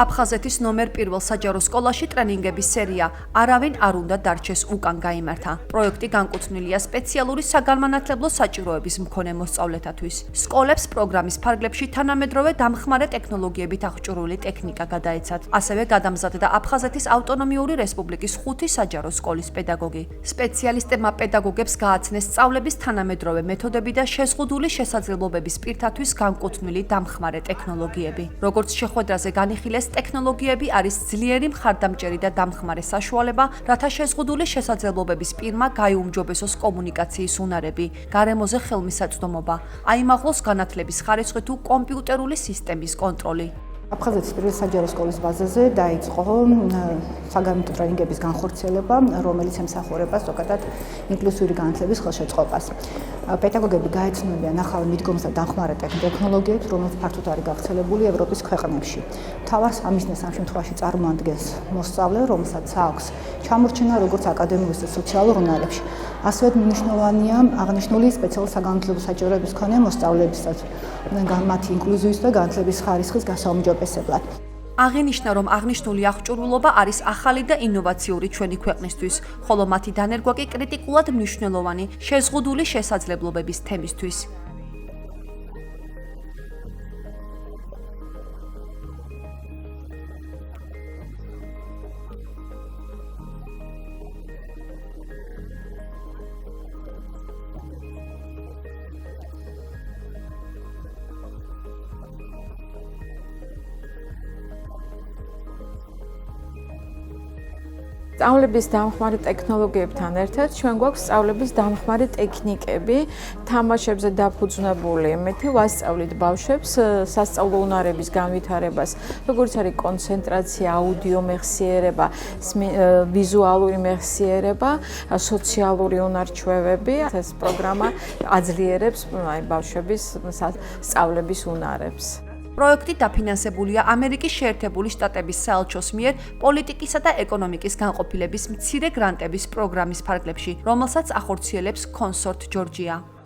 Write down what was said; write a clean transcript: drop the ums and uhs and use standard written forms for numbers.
აფხაზეთის ნომერ პირველ საჯარო სკოლაში ტრენინგების სერია არავინ არ უნდა დარჩეს უკან გაიმართა. პროექტი განკუთვნილია სპეციალური საგანმანათლებლო საჭიროების მქონე მოსწავლეთათვის. სკოლებს პროგრამის ფარგლებში თანამედროვე დამხმარე ტექნოლოგიებით აღჭურვილი ტექნიკა გადაეცათ. ასევე გადამზადდა აფხაზეთის ავტონომიური რესპუბლიკის 5 საჯარო სკოლის პედაგოგი. სპეციალისტებმა პედაგოგებს გააცნეს სწავლების თანამედროვე მეთოდები და შეზღუდული შესაძლებლობების პირთათვის განკუთვნილი დამხმარე ტექნოლოგიები. როგორც შეხვედრაზე განიხილეს, ტექნოლოგიები არის ძლიერი მხარდამჭერი და დამხმარე საშუალება, რათა შეზღუდული შესაძლებლობების პირმა გაიუმჯობესოს კომუნიკაციის უნარები, გარემოზე ხელმისაწვდომობა, აიმაღლოს განათლების ხარისხი თუ კომპიუტერული სისტემის კონტროლი. აფხაზეთის პირველი საჯარო სკოლის ბაზაზე დაიწყო საგანმანათლებლო ტრენინგების განხორციელება, რომელიც ემსახურება ზოგადად ინკლუზიური განათლების ხელშეწყობას. პედაგოგები გაეცნობიან ახალ მიდგომას და დამხმარე ტექნოლოგიებს, რომელიც ფართოდ არის გავრცელებული ევროპის ქვეყნებში. მთავარ სამიზნეს ამ შემთხვევაში წარმოადგენს მოსწავლე, რომელსაც აქვს ჩამორჩენა როგორც აკადემიურ და სოციალურ უნარებში. ასევე მნიშვნელოვანია აღნიშნული სპეციალური საგანმანათლებლო საჭიროების მქონე მოსწავლეებისათვის მათი ინკლუზიის და განათლების ხარისხის გასაუმჯობესებლად. აღინიშნა, რომ აღნიშნული აღჭურვილობა არის ახალი და ინოვაციური ჩვენი ქვეყნისთვის, ხოლო მათი დანერგვა კი კრიტიკულად მნიშვნელოვანი შეზღუდული შესაძლებლობების თემისთვის. სწავლების დამხმარე ტექნოლოგიებთან ერთად ჩვენ გვაქვს სწავლების დამხმარე ტექნიკები, თამაშებზე დაფუძნებული. მეთი ვასწავლით ბავშვებს სასწავლო უნარების განვითარებას, როგორც არის კონცენტრაცია, აუდიო მეხსიერება, ვიზუალური მეხსიერება, სოციალური უნარჩვევები. ეს პროგრამა აძლიერებს ბავშვების სწავლების უნარებს. პროექტი დაფინანსებულია ამერიკის შეერთებული შტატების საელჩოს მიერ პოლიტიკისა და ეკონომიკის განყოფილების მცირე გრანტების პროგრამის ფარგლებში, რომელსაც ახორციელებს კონსორტ ჯორჯია.